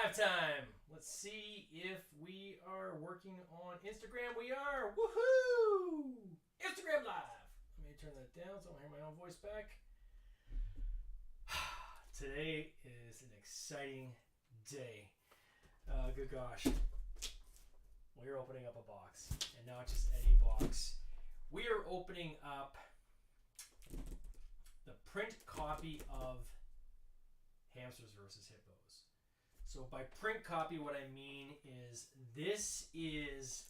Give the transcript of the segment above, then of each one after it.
live time. Let's see if we are working on Instagram. We are. Woohoo! Instagram live. Let me turn that down so I don't hear my own voice back. Today is an exciting day. Good gosh. We're opening up a box. And not just any box. We are opening up the print copy of Hamsters versus Hippos. So by print copy, what I mean is this is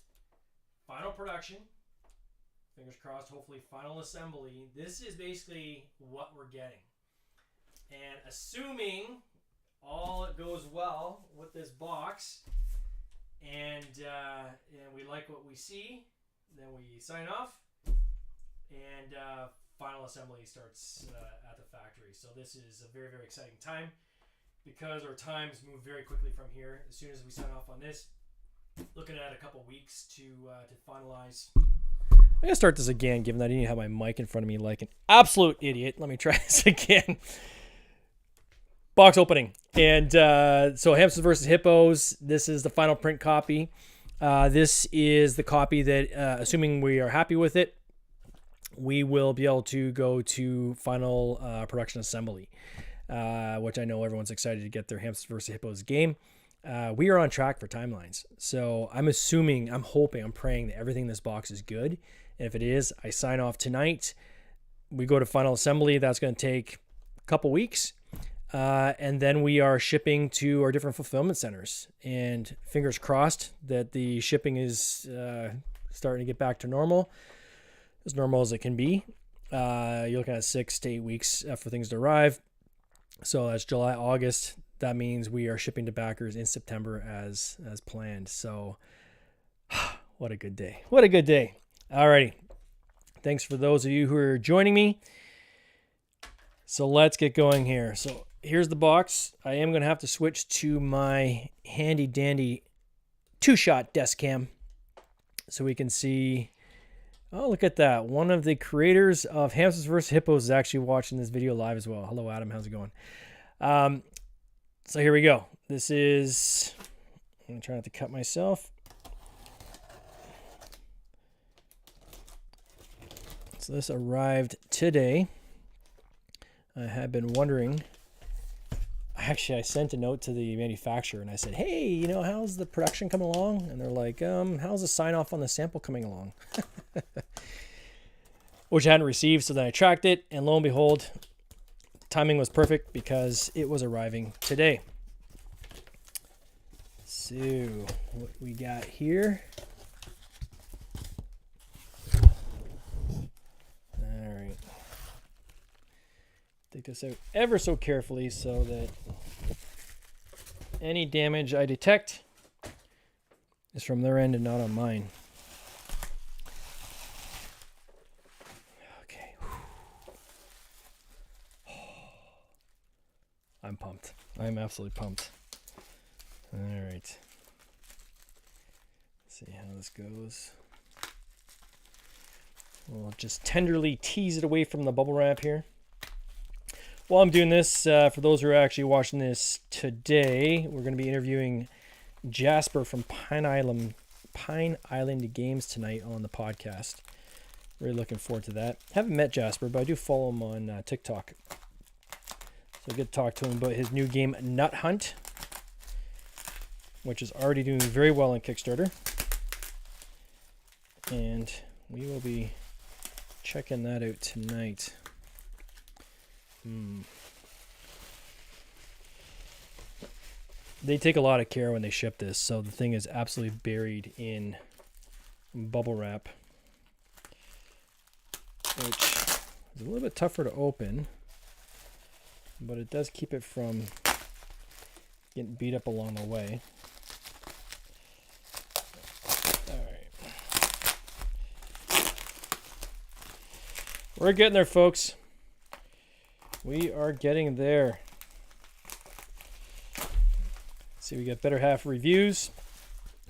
final production. Fingers crossed, hopefully final assembly. This is basically what we're getting. And assuming all goes well with this box and we like what we see, then we sign off and final assembly starts at the factory. So this is a very, very exciting time because our times move very quickly from here. As soon as we sign off on this, looking at a couple weeks to finalize. I'm going to start this again, given that I didn't have my mic in front of me like an absolute idiot. Let me try this again. Box opening. And so Hamsters versus Hippos. This is the final print copy. This is the copy that, assuming we are happy with it, we will be able to go to final production assembly, which I know everyone's excited to get their Hamsters versus Hippos game. We are on track for timelines. So I'm assuming, I'm hoping, I'm praying that everything in this box is good. And if it is, I sign off tonight. We go to final assembly. That's going to take a couple weeks. And then we are shipping to our different fulfillment centers. And fingers crossed that the shipping is starting to get back to normal. As normal as it can be. You're looking at 6 to 8 weeks for things to arrive. So that's July, August. That means we are shipping to backers in September as planned. So what a good day. What a good day. Alrighty. Thanks for those of you who are joining me. So let's get going here. So here's the box. I am going to have to switch to my handy dandy 2-shot desk cam so we can see. Oh, look at that. One of the creators of Hamsters vs. Hippos is actually watching this video live as well. Hello, Adam. How's it going? So here we go. This is... I'm going to try not to cut myself. So this arrived today. I had been wondering... Actually, I sent a note to the manufacturer and I said, hey, you know, how's the production coming along? And they're like, how's the sign off on the sample coming along? Which I hadn't received. So then I tracked it and lo and behold, timing was perfect because it was arriving today. So what we got here. All right. Take this out ever so carefully so that any damage I detect is from their end and not on mine. Okay. I'm pumped. I'm absolutely pumped. All right. Let's see how this goes. We'll just tenderly tease it away from the bubble wrap here. While I'm doing this, for those who are actually watching this today, we're going to be interviewing Jasper from Pine Island Games tonight on the podcast. Really looking forward to that. Haven't met Jasper, but I do follow him on TikTok. So I get to talk to him about his new game, Nut Hunt, which is already doing very well on Kickstarter. And we will be checking that out tonight. They take a lot of care when they ship this, so the thing is absolutely buried in bubble wrap, which is a little bit tougher to open, but it does keep it from getting beat up along the way. All right. We're getting there, folks. We are getting there. See, we got Better Half Reviews.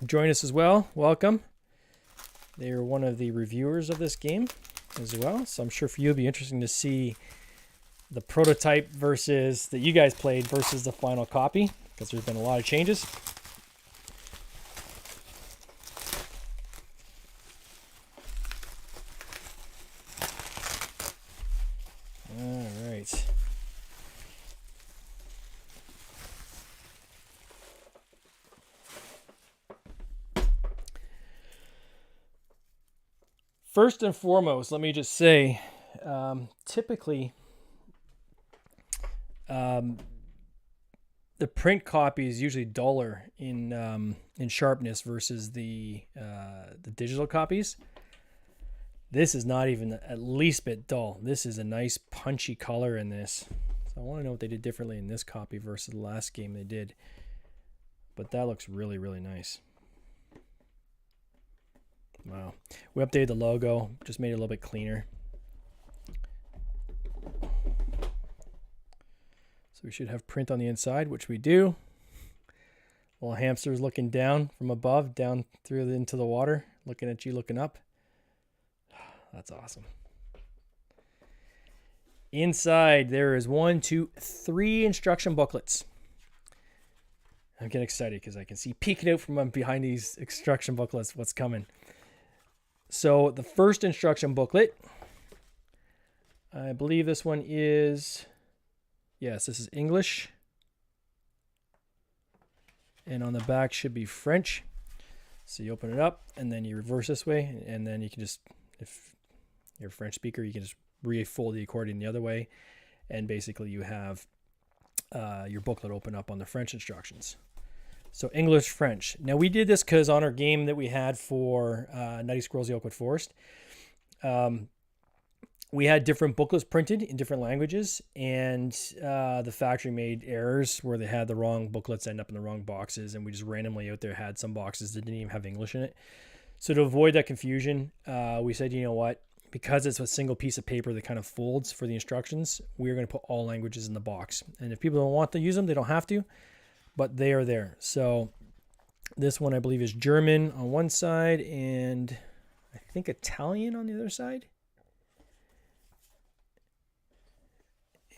Join us as well. Welcome. They are one of the reviewers of this game as well. So I'm sure for you it'll be interesting to see the prototype versus that you guys played versus the final copy. because there's been a lot of changes. All right. First and foremost, let me just say, typically, the print copy is usually duller in sharpness versus the digital copies. This is not even at least bit dull. This is a nice punchy color in this. So I want to know what they did differently in this copy versus the last game they did. But that looks really, really nice. Wow. We updated the logo, just made it a little bit cleaner. So we should have print on the inside, which we do. Little hamsters looking down from above, down through into the water, looking at you, looking up. That's awesome. Inside, there is 1, 2, 3 instruction booklets. I'm getting excited because I can see peeking out from behind these instruction booklets what's coming. So the first instruction booklet, I believe this one is, yes, this is English. And on the back should be French. So you open it up and then you reverse this way. And then you can just, if you're a French speaker, you can just refold the accordion the other way. And basically you have your booklet open up on the French instructions. So English, French. Now we did this because on our game that we had for Nutty Squirrels, the Oakwood Forest, we had different booklets printed in different languages, and the factory made errors where they had the wrong booklets end up in the wrong boxes, and we just randomly out there had some boxes that didn't even have English in it. So to avoid that confusion, we said, you know what? Because it's a single piece of paper that kind of folds for the instructions, we're going to put all languages in the box. And if people don't want to use them, they don't have to. But they are there. So this one I believe is German on one side and I think Italian on the other side.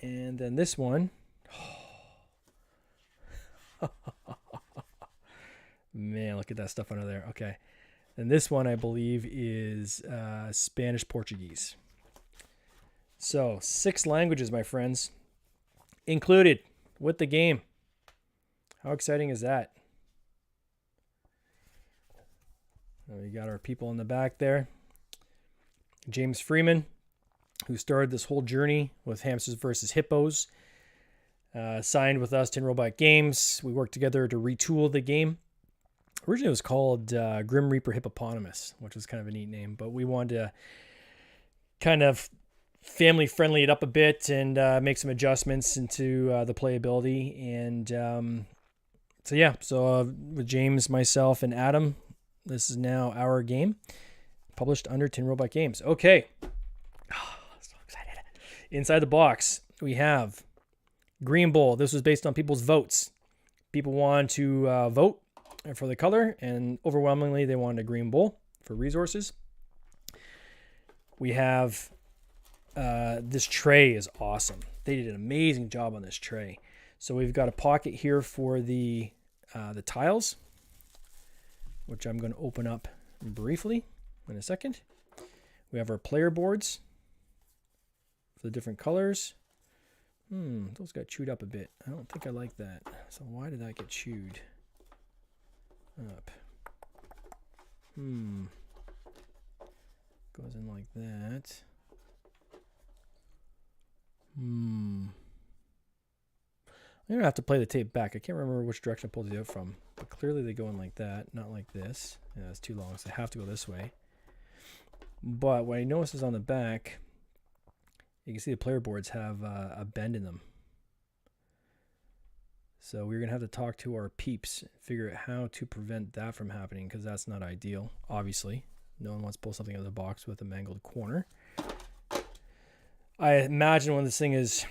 And then this one. Man, look at that stuff under there. Okay. And this one I believe is Spanish Portuguese. So 6 languages, my friends, included with the game. How exciting is that? We got our people in the back there. James Freeman, who started this whole journey with Hamsters versus Hippos, signed with us, Tin Robot Games. We worked together to retool the game. Originally it was called Grim Reaper Hippopotamus, which was kind of a neat name, but we wanted to kind of family-friendly it up a bit and make some adjustments into the playability. And so with James, myself, and Adam, this is now our game, published under Tin Robot Games. Okay. Oh, so excited. Inside the box, we have Green Bowl. This was based on people's votes. People wanted to vote for the color, and overwhelmingly, they wanted a green bowl for resources. We have this tray is awesome. They did an amazing job on this tray. So we've got a pocket here for the tiles, which I'm going to open up briefly in a second. We have our player boards for the different colors. Those got chewed up a bit. I don't think I like that. So why did that get chewed up? Goes in like that. I'm going to have to play the tape back. I can't remember which direction I pulled it out from. But clearly they go in like that, not like this. Yeah, it's too long, so I have to go this way. But what I notice is on the back, you can see the player boards have a bend in them. So we're going to have to talk to our peeps, figure out how to prevent that from happening, because that's not ideal, obviously. No one wants to pull something out of the box with a mangled corner. I imagine when this thing is...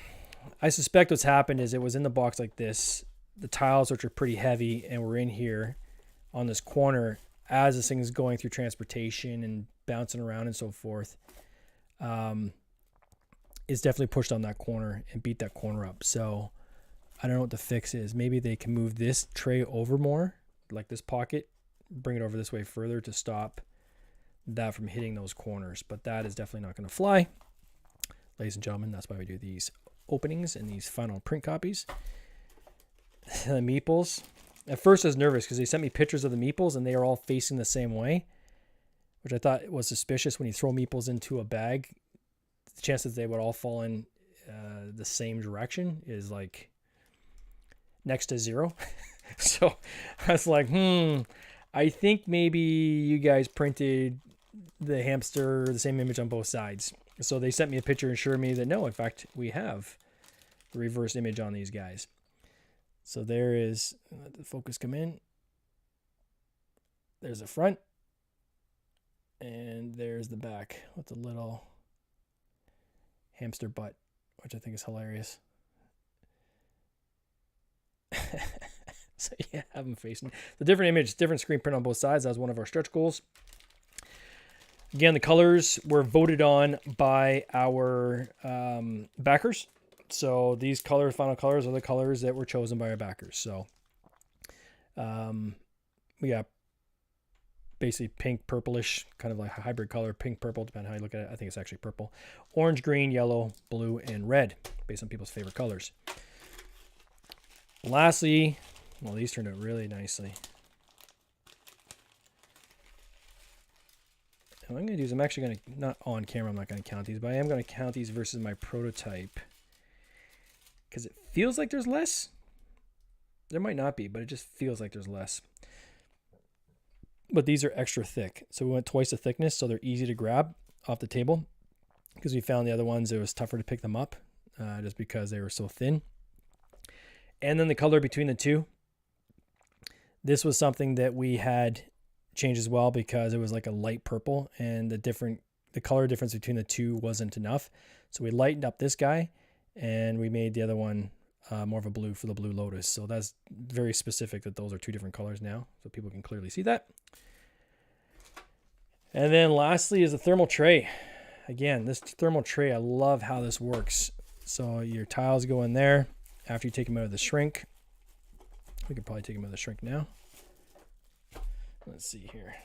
I suspect what's happened is it was in the box like this. The tiles, which are pretty heavy, and we're in here on this corner as this thing is going through transportation and bouncing around and so forth. It's definitely pushed on that corner and beat that corner up. So I don't know what the fix is. Maybe they can move this tray over more, like this pocket, bring it over this way further to stop that from hitting those corners. But that is definitely not going to fly. Ladies and gentlemen, that's why we do these openings and these final print copies. The meeples. At first I was nervous because they sent me pictures of the meeples and they are all facing the same way, which I thought was suspicious. When you throw meeples into a bag, the chances they would all fall in the same direction is like next to zero. So I was like, I think maybe you guys printed the hamster, the same image on both sides. So they sent me a picture and assured me that no, in fact, we have the reverse image on these guys. So there is, let the focus come in. There's the front. And there's the back with the little hamster butt, which I think is hilarious. So yeah, have them facing. The different image, different screen print on both sides. That was one of our stretch goals. Again, the colors were voted on by our backers. So these colors, final colors, are the colors that were chosen by our backers. So we got basically pink, purplish, kind of like a hybrid color, pink, purple, depending on how you look at it. I think it's actually purple. Orange, green, yellow, blue, and red, based on people's favorite colors. Lastly, well, these turned out really nicely. And what I'm going to do is I'm actually going to, not on camera, I'm not going to count these, but I am going to count these versus my prototype. Because it feels like there's less. There might not be, but it just feels like there's less. But these are extra thick. So we went twice the thickness, so they're easy to grab off the table. Because we found the other ones, it was tougher to pick them up, just because they were so thin. And then the color between the two. This was something that we had changed as well, because it was like a light purple, and the color difference between the two wasn't enough. So we lightened up this guy, and we made the other one more of a blue for the Blue Lotus. So that's very specific that those are two different colors now, so people can clearly see that. And then lastly is the thermal tray. Again, this thermal tray, I love how this works. So your tiles go in there after you take them out of the shrink. We could probably take them out of the shrink now. Let's see here.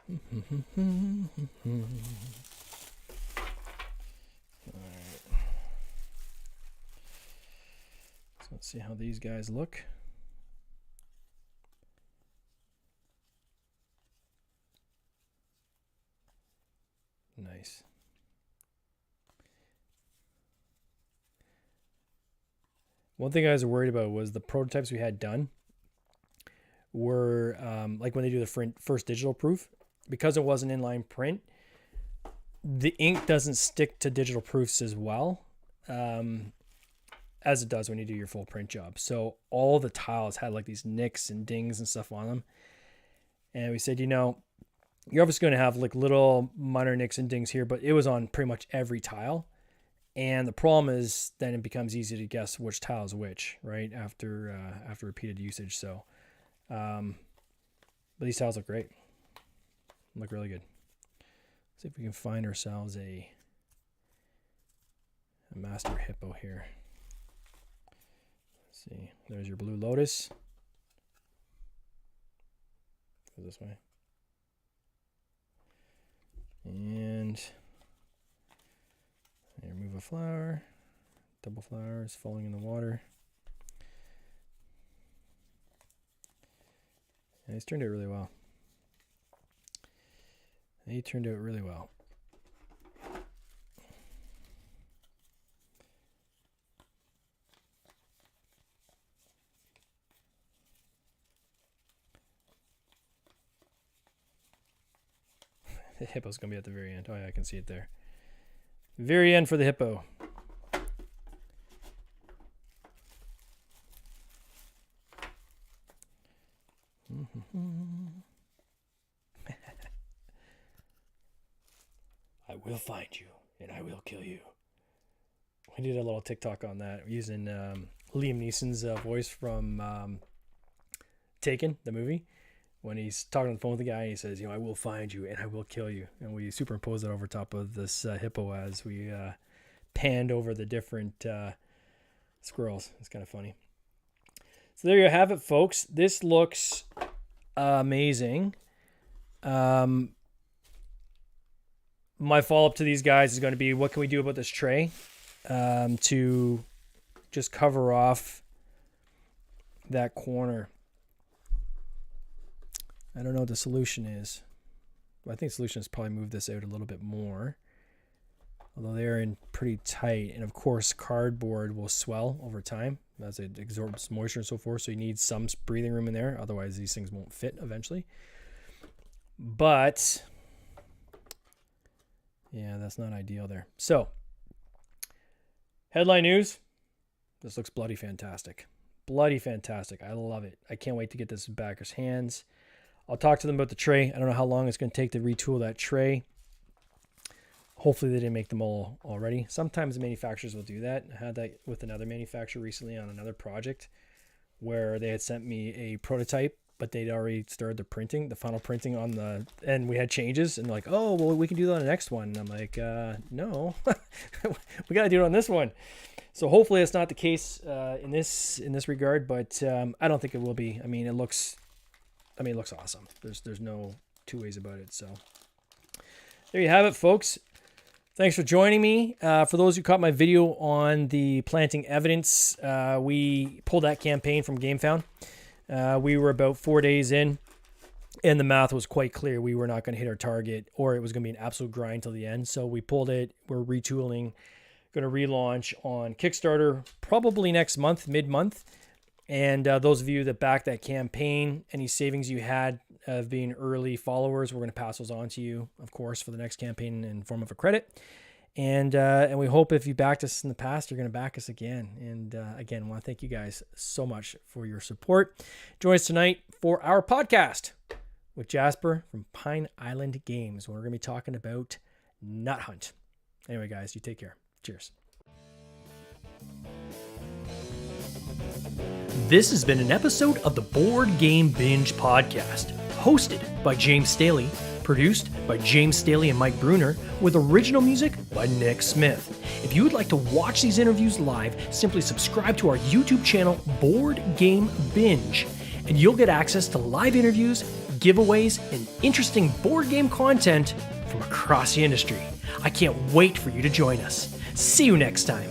All right. So let's see how these guys look. Nice. One thing I was worried about was the prototypes we had done were like when they do the first digital proof, because it was an inline print, the ink doesn't stick to digital proofs as well as it does when you do your full print job. So all the tiles had like these nicks and dings and stuff on them. And we said, you're obviously going to have like little minor nicks and dings here, but it was on pretty much every tile. And the problem is then it becomes easy to guess which tile is which, right? After repeated usage. So, but these tiles look great. Look really good. See if we can find ourselves a master hippo here. Let's see. There's your Blue Lotus. Go this way. And remove a flower. Double flowers falling in the water. And he's turned out really well. He turned out really well. The hippo's going to be at the very end. Oh, yeah, I can see it there. Very end for the hippo. I will find you, and I will kill you. We did a little TikTok on that using Liam Neeson's voice from Taken, the movie. When he's talking on the phone with the guy, he says, I will find you and I will kill you. And we superimpose that over top of this hippo as we panned over the different Squirrels. It's kind of funny. So there you have it, folks. This looks amazing. My follow-up to these guys is going to be, what can we do about this tray to just cover off that corner? I don't know what the solution is. I think the solution is probably move this out a little bit more. Although they're in pretty tight. And of course, cardboard will swell over time as it absorbs moisture and so forth. So you need some breathing room in there. Otherwise, these things won't fit eventually. But yeah, that's not ideal there. So, headline news. This looks bloody fantastic. Bloody fantastic. I love it. I can't wait to get this in backers' hands. I'll talk to them about the tray. I don't know how long it's going to take to retool that tray. Hopefully they didn't make them all already. Sometimes manufacturers will do that. I had that with another manufacturer recently on another project where they had sent me a prototype, but they'd already started the final printing on the, and we had changes and like, oh, well, we can do that on the next one. And I'm like, no, we got to do it on this one. So hopefully it's not the case in this regard, but I don't think it will be. I mean, it looks awesome. There's no two ways about it. So there you have it, folks. Thanks for joining me. For those who caught my video on the planting evidence, we pulled that campaign from GameFound. We were about 4 days in, and the math was quite clear. We were not going to hit our target, or it was going to be an absolute grind till the end. So we pulled it. We're retooling, going to relaunch on Kickstarter probably next month, mid-month. And those of you that backed that campaign, any savings you had of being early followers, we're going to pass those on to you, of course, for the next campaign in form of a credit. And we hope if you backed us in the past, you're going to back us again. And again, I want to thank you guys so much for your support. Join us tonight for our podcast with Jasper from Pine Island Games. We're going to be talking about Nut Hunt. Anyway, guys, you take care. Cheers. This has been an episode of the Board Game Binge podcast, hosted by James Staley, produced by James Staley and Mike Bruner, with original music by Nick Smith. If you would like to watch these interviews live, simply subscribe to our YouTube channel, Board Game Binge, and you'll get access to live interviews, giveaways, and interesting board game content from across the industry. I can't wait for you to join us. See you next time.